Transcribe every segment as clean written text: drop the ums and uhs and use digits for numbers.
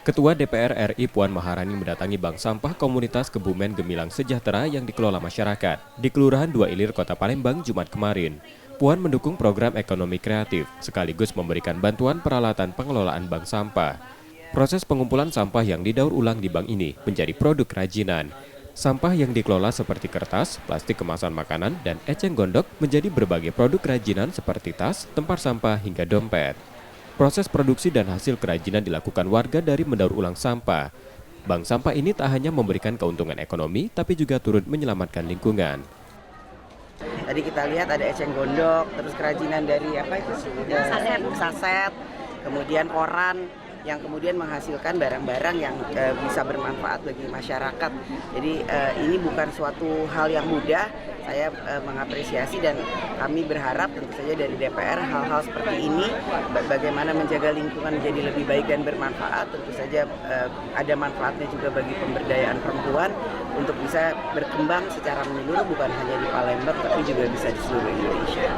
Ketua DPR RI Puan Maharani mendatangi bank sampah komunitas Kebumen Gemilang Sejahtera yang dikelola masyarakat di Kelurahan Dua Ilir, Kota Palembang, Jumat kemarin. Puan mendukung program ekonomi kreatif, sekaligus memberikan bantuan peralatan pengelolaan bank sampah. Proses pengumpulan sampah yang didaur ulang di bank ini menjadi produk kerajinan. Sampah yang dikelola seperti kertas, plastik kemasan makanan, dan eceng gondok menjadi berbagai produk kerajinan seperti tas, tempat sampah, hingga dompet. Proses produksi dan hasil kerajinan dilakukan warga dari mendaur ulang sampah. Bank sampah ini tak hanya memberikan keuntungan ekonomi, tapi juga turut menyelamatkan lingkungan. Tadi kita lihat ada eceng gondok, terus kerajinan dari saset, kemudian koran yang kemudian menghasilkan barang-barang yang bisa bermanfaat bagi masyarakat. Jadi ini bukan suatu hal yang mudah. Saya mengapresiasi dan kami berharap tentu saja dari DPR hal-hal seperti ini, bagaimana menjaga lingkungan menjadi lebih baik dan bermanfaat. Tentu saja ada manfaatnya juga bagi pemberdayaan perempuan untuk bisa berkembang secara menyeluruh, bukan hanya di Palembang tapi juga bisa di seluruh Indonesia.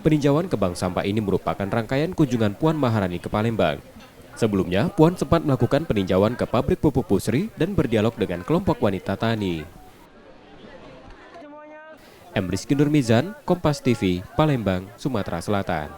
Peninjauan ke bank sampah ini merupakan rangkaian kunjungan Puan Maharani ke Palembang. Sebelumnya, Puan sempat melakukan peninjauan ke pabrik pupuk Pusri dan berdialog dengan kelompok wanita tani. Rizky Nurmizan, Kompas TV, Palembang, Sumatera Selatan.